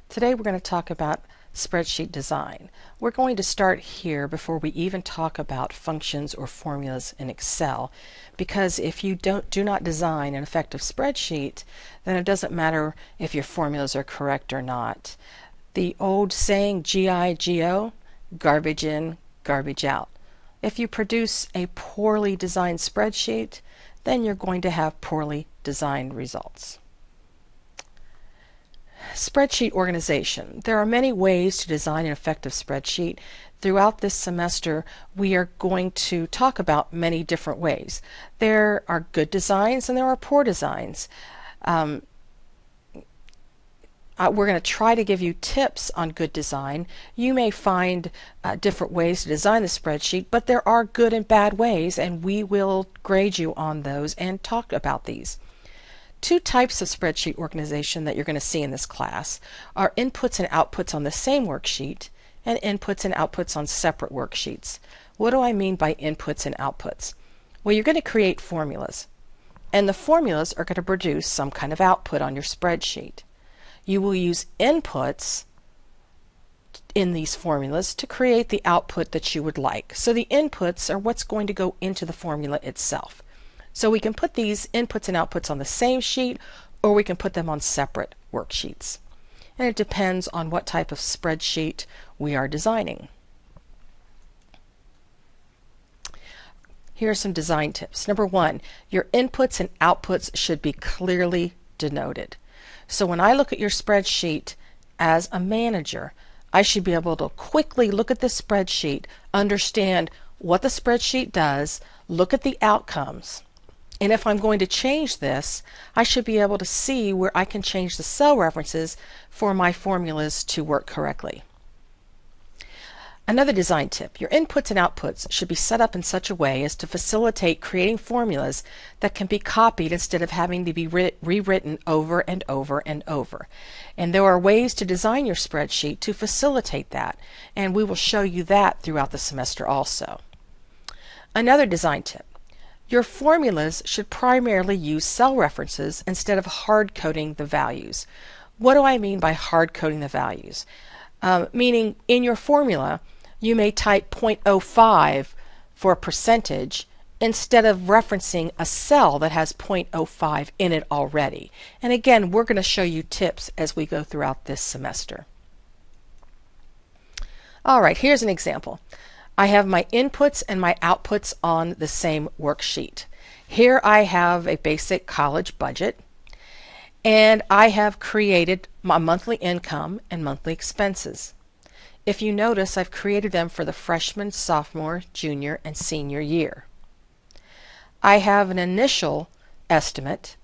Today we're going to talk about spreadsheet design. We're going to start here before we even talk about functions or formulas in Excel, because if you do not design an effective spreadsheet, then it doesn't matter if your formulas are correct or not. The old saying GIGO, garbage in, garbage out. If you produce a poorly designed spreadsheet, then you're going to have poorly designed results. Spreadsheet organization. There are many ways to design an effective spreadsheet. Throughout this semester, we are going to talk about many different ways. There are good designs and there are poor designs. We're going to try to give you tips on good design. You may find different ways to design the spreadsheet, but there are good and bad ways, and we will grade you on those and talk about these. Two types of spreadsheet organization that you're going to see in this class are inputs and outputs on the same worksheet and inputs and outputs on separate worksheets. What do I mean by inputs and outputs? Well, you're going to create formulas, and the formulas are going to produce some kind of output on your spreadsheet. You will use inputs in these formulas to create the output that you would like. So the inputs are what's going to go into the formula itself. So we can put these inputs and outputs on the same sheet, or we can put them on separate worksheets. And it depends on what type of spreadsheet we are designing. Here are some design tips. Number one, your inputs and outputs should be clearly denoted. So when I look at your spreadsheet as a manager, I should be able to quickly look at this spreadsheet, understand what the spreadsheet does, look at the outcomes. And if I'm going to change this, I should be able to see where I can change the cell references for my formulas to work correctly. Another design tip, your inputs and outputs should be set up in such a way as to facilitate creating formulas that can be copied instead of having to be rewritten over and over and over. And there are ways to design your spreadsheet to facilitate that, and we will show you that throughout the semester also. Another design tip, your formulas should primarily use cell references instead of hard-coding the values. What do I mean by hard-coding the values? Meaning in your formula, you may type 0.05 for a percentage instead of referencing a cell that has 0.05 in it already. And again, we're going to show you tips as we go throughout this semester. All right, here's an example. I have my inputs and my outputs on the same worksheet. Here I have a basic college budget, and I have created my monthly income and monthly expenses. If you notice, I've created them for the freshman, sophomore, junior, and senior year. I have an initial estimate,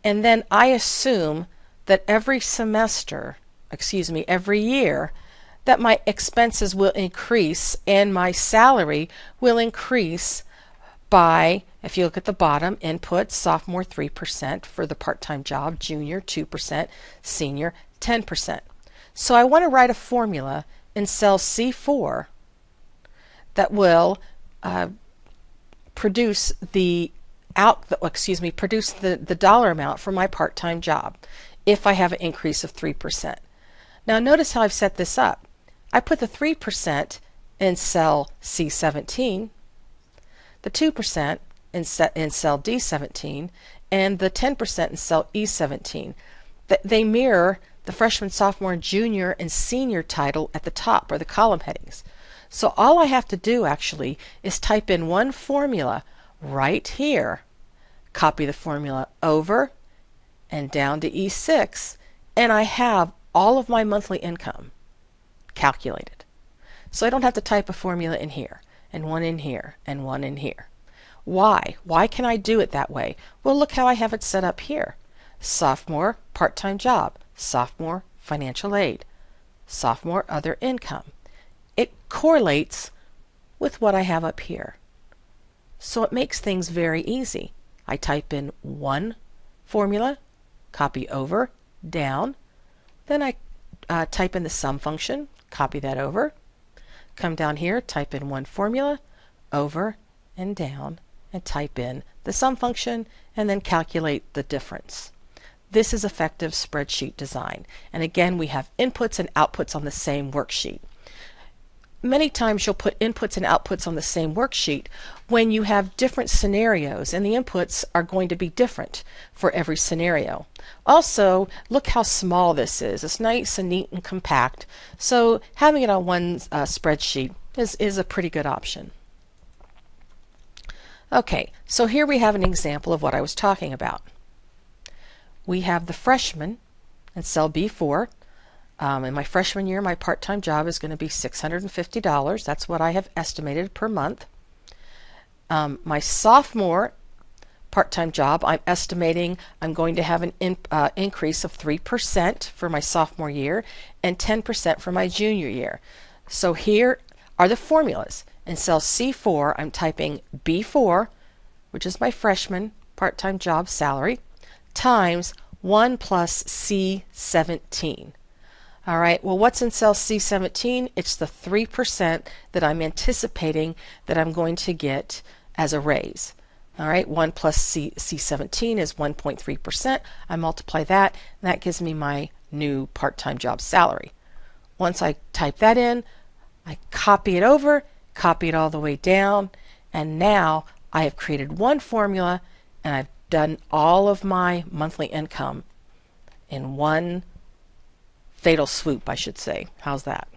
and then I assume that every year, that my expenses will increase and my salary will increase by, if you look at the bottom, input, sophomore 3% for the part-time job, junior 2%, senior 10%. So I want to write a formula in cell C4 that will produce the dollar amount for my part-time job if I have an increase of 3%. Now notice how I've set this up. I put the 3% in cell C17, the 2% in cell D17, and the 10% in cell E17. They mirror the freshman, sophomore, junior, and senior title at the top, or the column headings. So all I have to do actually is type in one formula right here, copy the formula over and down to E6, and I have all of my monthly income calculated. So I don't have to type a formula in here, and one in here, and one in here. Why? Why can I do it that way? Well, look how I have it set up here. Sophomore, part-time job. Sophomore, financial aid. Sophomore, other income. It correlates with what I have up here. So it makes things very easy. I type in one formula, copy over, down, then I type in the sum function, copy that over, come down here, type in one formula, over and down, and type in the sum function, and then calculate the difference. This is effective spreadsheet design. And again, we have inputs and outputs on the same worksheet. Many times you'll put inputs and outputs on the same worksheet when you have different scenarios, and the inputs are going to be different for every scenario. Also, look how small this is. It's nice and neat and compact, so having it on one spreadsheet is a pretty good option. Okay, so here we have an example of what I was talking about. We have the freshman in cell B4. In my freshman year, my part-time job is going to be $650. That's what I have estimated per month. My sophomore part-time job, I'm estimating I'm going to have an increase of 3% for my sophomore year and 10% for my junior year. So here are the formulas. In cell C4, I'm typing B4, which is my freshman part-time job salary, times 1 plus C17. All right, well, what's in cell C17? It's the 3% that I'm anticipating that I'm going to get as a raise. All right, 1 plus C17 is 1.3%. I multiply that, and that gives me my new part-time job salary. Once I type that in, I copy it over, copy it all the way down, and now I have created one formula, and I've done all of my monthly income in one fatal swoop, I should say. How's that?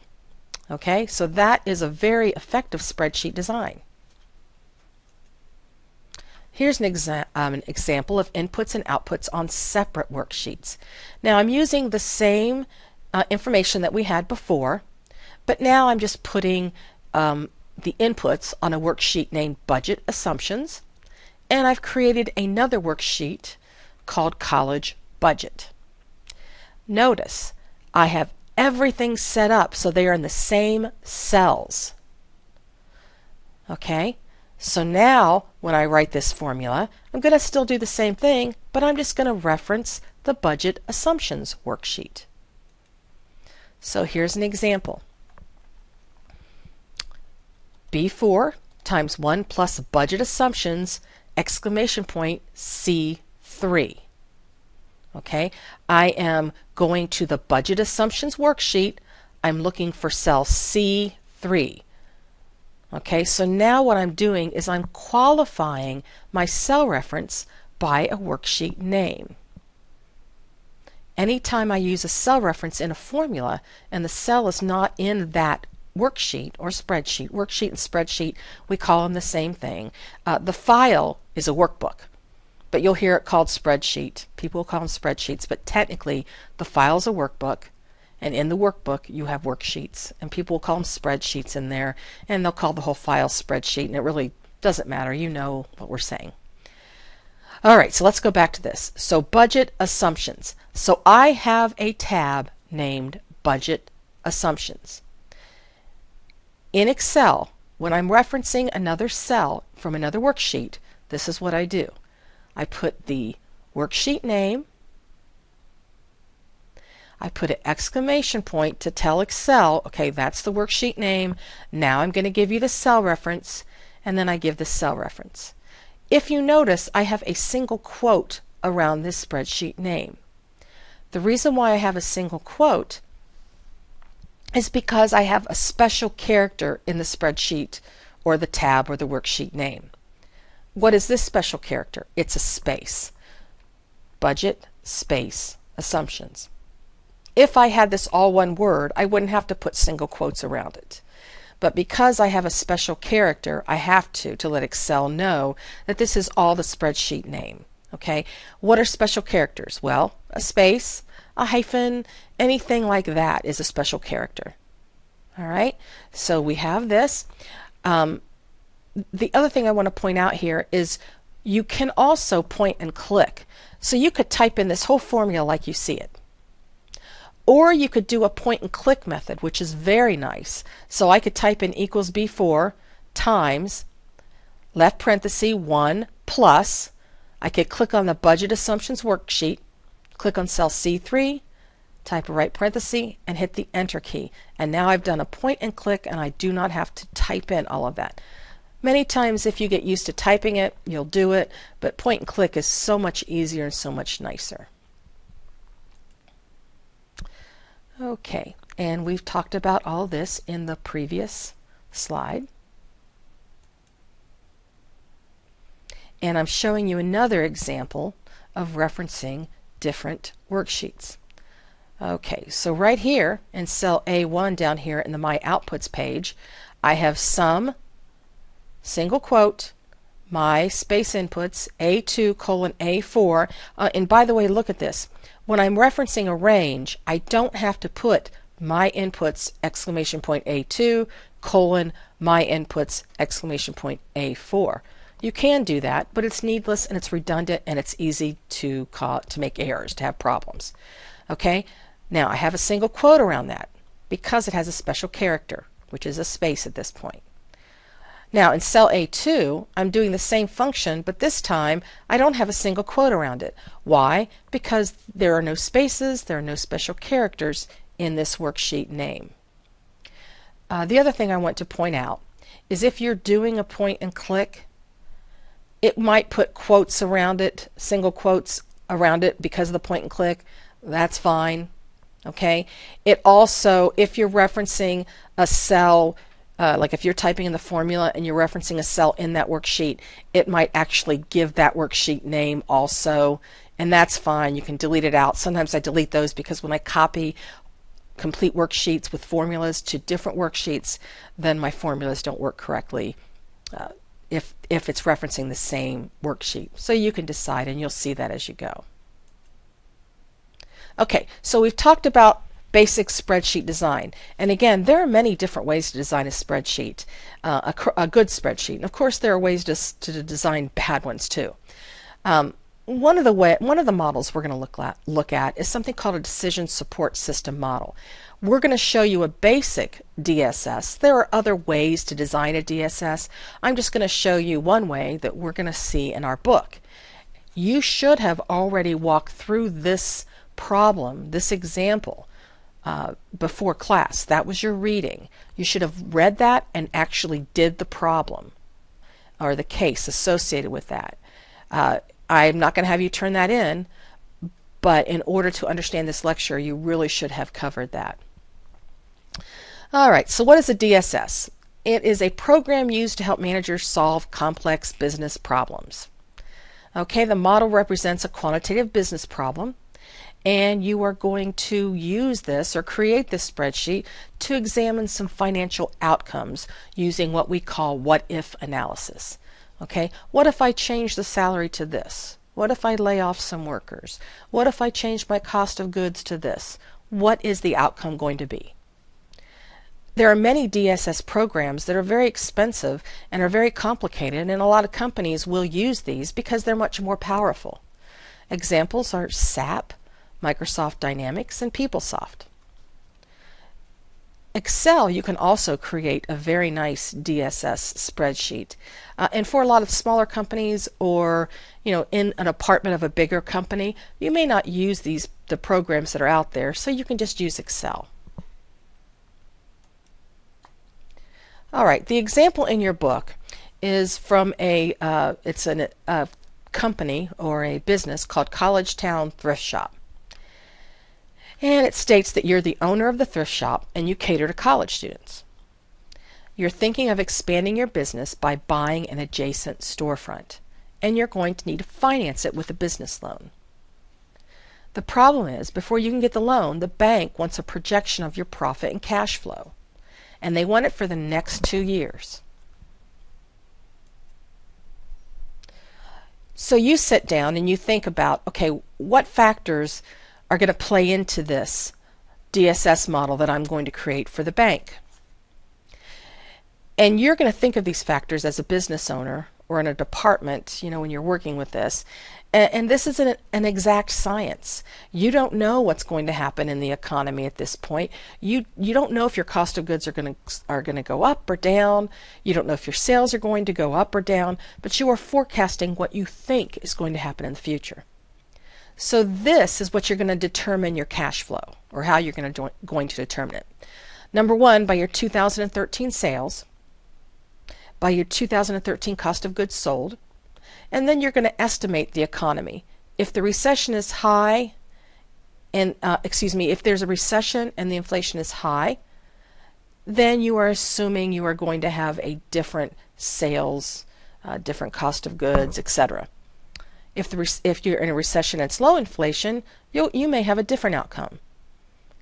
Okay, so that is a very effective spreadsheet design. Here's an example of inputs and outputs on separate worksheets. Now I'm using the same information that we had before, but now I'm just putting the inputs on a worksheet named Budget Assumptions, and I've created another worksheet called College Budget. Notice I have everything set up so they are in the same cells. Okay, so now when I write this formula, I'm going to still do the same thing, but I'm just going to reference the Budget Assumptions worksheet. So here's an example. B4 times 1 plus Budget Assumptions, exclamation point, C3. Okay, I am going to the Budget Assumptions worksheet. I'm looking for cell C3. Okay, so now what I'm doing is I'm qualifying my cell reference by a worksheet name. Anytime I use a cell reference in a formula and the cell is not in that worksheet or spreadsheet, worksheet and spreadsheet, we call them the same thing. The file is a workbook, but you'll hear it called spreadsheet. People call them spreadsheets, but technically the file is a workbook, and in the workbook you have worksheets, and people will call them spreadsheets in there, and they'll call the whole file spreadsheet, and it really doesn't matter. You know what we're saying. All right, so let's go back to this. So Budget Assumptions. So I have a tab named Budget Assumptions. In Excel, when I'm referencing another cell from another worksheet, this is what I do. I put the worksheet name, I put an exclamation point to tell Excel, okay, that's the worksheet name. Now I'm going to give you the cell reference, and then I give the cell reference. If you notice, I have a single quote around this spreadsheet name. The reason why I have a single quote is because I have a special character in the spreadsheet or the tab or the worksheet name. What is this special character? It's a space. Budget, space, assumptions. If I had this all one word, I wouldn't have to put single quotes around it. But because I have a special character, I have to let Excel know that this is all the spreadsheet name. Okay, what are special characters? Well, a space, a hyphen, anything like that is a special character. All right, so we have this. The other thing I want to point out here is you can also point and click. So you could type in this whole formula like you see it. Or you could do a point and click method, which is very nice. So I could type in equals B4 times left parenthesis 1 plus. I could click on the Budget Assumptions worksheet, click on cell C3, type a right parenthesis, and hit the Enter key. And now I've done a point and click, and I do not have to type in all of that. Many times if you get used to typing it, you'll do it, but point and click is so much easier and so much nicer. Okay, and we've talked about all this in the previous slide. And I'm showing you another example of referencing different worksheets. Okay, so right here in cell A1 down here in the My Outputs page, I have sum, single quote, my space inputs, A2 colon A4. And by the way, look at this. When I'm referencing a range, I don't have to put my inputs exclamation point A2 colon my inputs exclamation point A4. You can do that, but it's needless and it's redundant and it's easy to make errors, to have problems. Okay, now I have a single quote around that because it has a special character, which is a space at this point. Now in cell A2, I'm doing the same function, but this time I don't have a single quote around it. Why? Because there are no spaces, there are no special characters in this worksheet name. The other thing I want to point out is if you're doing a point and click, it might put quotes around it, single quotes around it because of the point and click. That's fine. Okay. It also, if you're referencing a cell, like if you're typing in the formula and you're referencing a cell in that worksheet, it might actually give that worksheet name also, and that's fine. You can delete it out. Sometimes I delete those because when I copy complete worksheets with formulas to different worksheets, then my formulas don't work correctly if it's referencing the same worksheet. So you can decide, and you'll see that as you go. Okay, so we've talked about basic spreadsheet design. And again, there are many different ways to design a spreadsheet, a good spreadsheet. And of course, there are ways to design bad ones too. One of the models we're going to look at is something called a decision support system model. We're going to show you a basic DSS. There are other ways to design a DSS. I'm just going to show you one way that we're going to see in our book. You should have already walked through this problem, this example, before class. That was your reading. You should have read that and actually did the problem or the case associated with that. I'm not going to have you turn that in, but in order to understand this lecture, you really should have covered that. All right, so what is a DSS? It is a program used to help managers solve complex business problems. Okay, the model represents a quantitative business problem, and you are going to use this or create this spreadsheet to examine some financial outcomes using what we call what-if analysis. Okay, what if I change the salary to this? What if I lay off some workers? What if I change my cost of goods to this? What is the outcome going to be? There are many DSS programs that are very expensive and are very complicated, and a lot of companies will use these because they're much more powerful. Examples are SAP, Microsoft Dynamics, and PeopleSoft. Excel, you can also create a very nice DSS spreadsheet. And for a lot of smaller companies or in an apartment of a bigger company, you may not use the programs that are out there, so you can just use Excel. All right, the example in your book is from a company or a business called College Town Thrift Shop. And it states that you're the owner of the thrift shop and you cater to college students. You're thinking of expanding your business by buying an adjacent storefront, and you're going to need to finance it with a business loan. The problem is, before you can get the loan, the bank wants a projection of your profit and cash flow, and they want it for the next 2 years. So you sit down and you think about, okay, what factors are going to play into this DSS model that I'm going to create for the bank. And you're going to think of these factors as a business owner or in a department, when you're working with this. And this is an exact science. You don't know what's going to happen in the economy at this point. You don't know if your cost of goods are going to go up or down. You don't know if your sales are going to go up or down, but you are forecasting what you think is going to happen in the future. So this is what you're going to determine your cash flow, or how you're going to determine it. Number one, by your 2013 sales, by your 2013 cost of goods sold, and then you're going to estimate the economy. If the recession is high and if there's a recession and the inflation is high, then you are assuming you are going to have a different sales, different cost of goods, etc. If you're in a recession and it's low inflation, you may have a different outcome.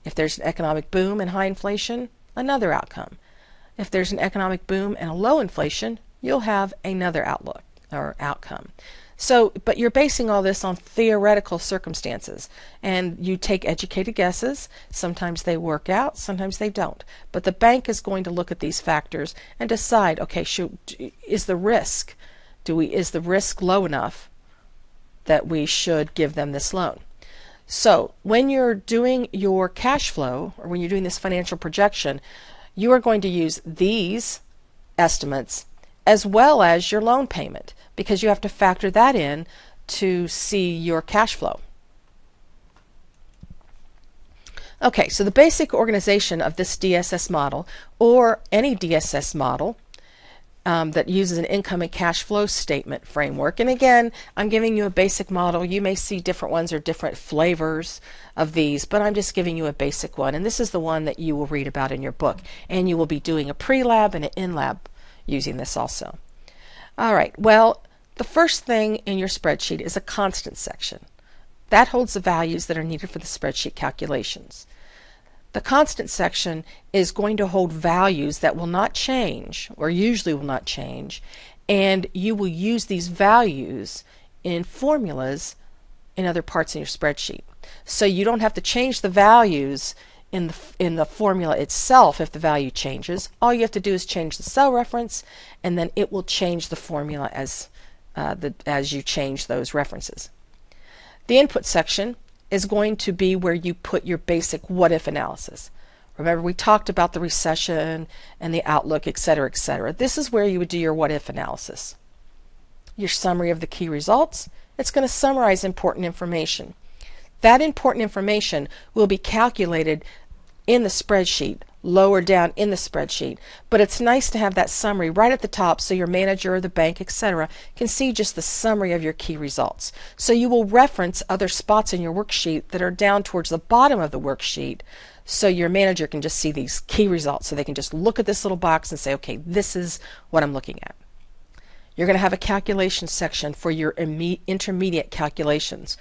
If there's an economic boom and high inflation, another outcome. If there's an economic boom and a low inflation, you'll have another outlook or outcome. So, but you're basing all this on theoretical circumstances, and you take educated guesses. Sometimes they work out, sometimes they don't. But the bank is going to look at these factors and decide, okay, is the risk low enough that we should give them this loan? So when you're doing your cash flow, or when you're doing this financial projection, you are going to use these estimates as well as your loan payment, because you have to factor that in to see your cash flow. Okay, so the basic organization of this DSS model, or any DSS model that uses an income and cash flow statement framework. And again, I'm giving you a basic model. You may see different ones or different flavors of these, but I'm just giving you a basic one. And this is the one that you will read about in your book. And you will be doing a pre-lab and an in-lab using this also. All right, well, the first thing in your spreadsheet is a constant section. That holds the values that are needed for the spreadsheet calculations. The constant section is going to hold values that will not change, or usually will not change, and you will use these values in formulas in other parts in your spreadsheet. So you don't have to change the values in the formula itself if the value changes. All you have to do is change the cell reference, and then it will change the formula as you change those references. The input section is going to be where you put your basic what-if analysis. Remember, we talked about the recession and the outlook, etc., etc. This is where you would do your what-if analysis. Your summary of the key results, it's going to summarize important information. That important information will be calculated in the spreadsheet, lower down in the spreadsheet, but it's nice to have that summary right at the top so your manager or the bank, etc., can see just the summary of your key results. So you will reference other spots in your worksheet that are down towards the bottom of the worksheet, so your manager can just see these key results, so they can just look at this little box and say, okay, this is what I'm looking at. You're going to have a calculation section for your intermediate calculations.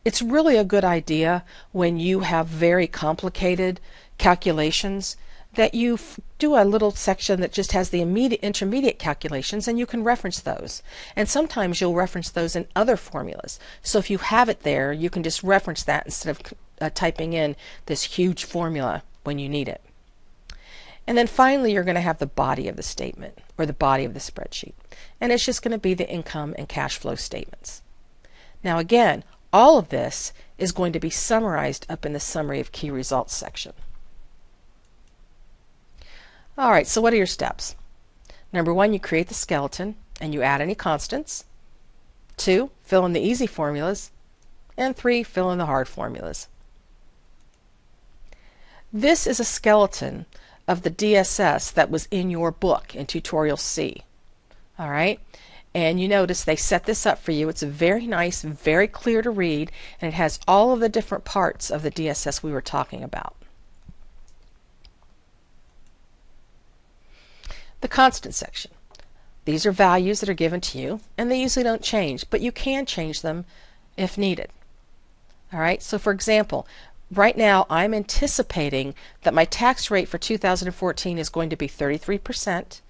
It's really a good idea when you have very complicated calculations that you do a little section that just has the intermediate calculations, and you can reference those. And sometimes you'll reference those in other formulas. So if you have it there, you can just reference that instead of typing in this huge formula when you need it. And then finally, you're going to have the body of the statement, or the body of the spreadsheet. And it's just going to be the income and cash flow statements. Now again, all of this is going to be summarized up in the summary of key results section. All right, so what are your steps? Number 1, you create the skeleton and you add any constants. 2, fill in the easy formulas. And 3, fill in the hard formulas. This is a skeleton of the DSS that was in your book in Tutorial C. All right, and you notice they set this up for you. It's very nice, very clear to read, and it has all of the different parts of the DSS we were talking about. The constant section. These are values that are given to you, and they usually don't change, but you can change them if needed. All right, so for example, right now I'm anticipating that my tax rate for 2014 is going to be 33%,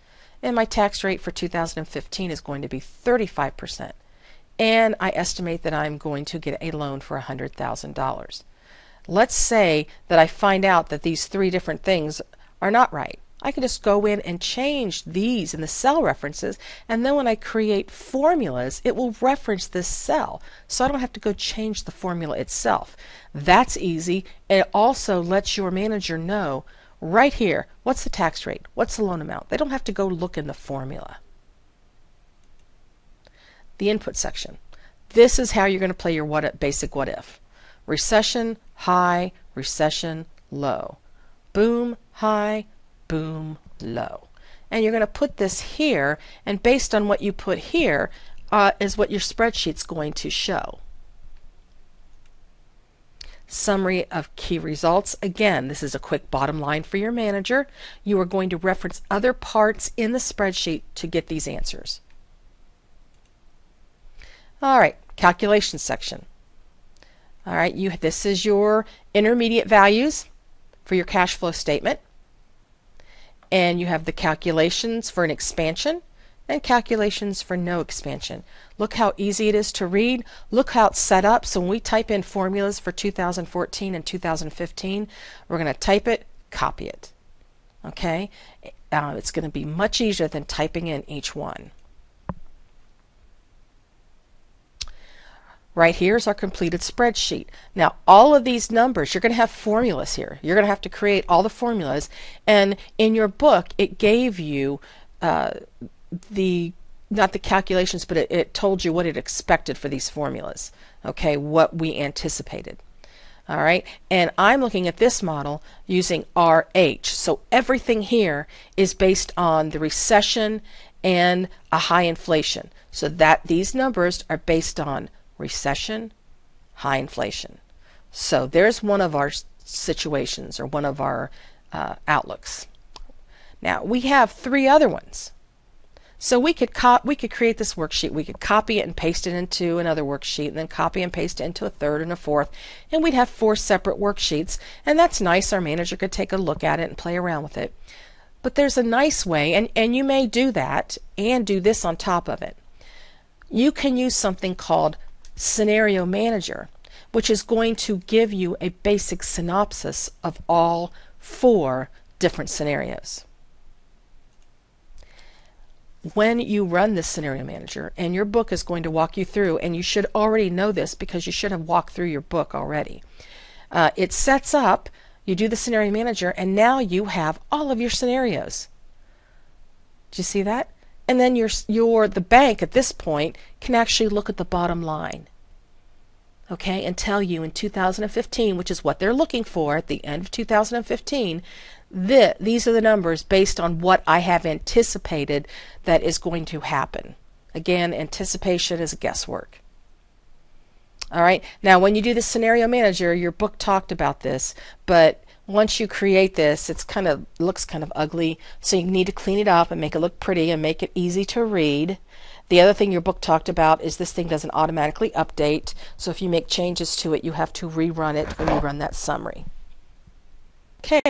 and my tax rate for 2015 is going to be 35%. And I estimate that I'm going to get a loan for $100,000. Let's say that I find out that these 3 different things are not right. I can just go in and change these in the cell references, and then when I create formulas, it will reference this cell. So I don't have to go change the formula itself. That's easy. It also lets your manager know right here, what's the tax rate? What's the loan amount? They don't have to go look in the formula. The input section. This is how you're going to play your basic what if. Recession, high, recession, low. Boom, high, boom, low. And you're going to put this here, and based on what you put here is what your spreadsheet's going to show. summary of key results. Again, this is a quick bottom line for your manager. You are going to reference other parts in the spreadsheet to get these answers. All right, calculation section. All right, this is your intermediate values for your cash flow statement. And you have the calculations for an expansion and calculations for no expansion. Look how easy it is to read. Look how it's set up. So when we type in formulas for 2014 and 2015, we're going to type it, copy it. Okay? It's going to be much easier than typing in each one. Right here is our completed spreadsheet. Now, all of these numbers, you're going to have formulas here. You're going to have to create all the formulas. And in your book, it gave you not the calculations, but it told you what it expected for these formulas. Okay, what we anticipated. All right, and I'm looking at this model using RH. So everything here is based on the recession and a high inflation. So that these numbers are based on recession, high inflation. So there's one of our situations, or one of our outlooks. Now we have three other ones. So we could create this worksheet. We could copy it and paste it into another worksheet, and then copy and paste it into a third and a fourth, and we'd have 4 separate worksheets. And that's nice. Our manager could take a look at it and play around with it. But there's a nice way, and you may do that and do this on top of it. You can use something called Scenario Manager, which is going to give you a basic synopsis of all 4 different scenarios. When you run this Scenario Manager, and your book is going to walk you through, and you should already know this because you should have walked through your book already. It sets up, you do the Scenario Manager, and now you have all of your scenarios. Do you see that? And then the bank at this point can actually look at the bottom line, okay, and tell you in 2015, which is what they're looking for at the end of 2015, these are the numbers based on what I have anticipated that is going to happen. Again, anticipation is guesswork. All right, now when you do the Scenario Manager, your book talked about this, but once you create this, looks kind of ugly, so you need to clean it up and make it look pretty and make it easy to read. The other thing your book talked about is this thing doesn't automatically update, so if you make changes to it, you have to rerun it when you run that summary. Okay.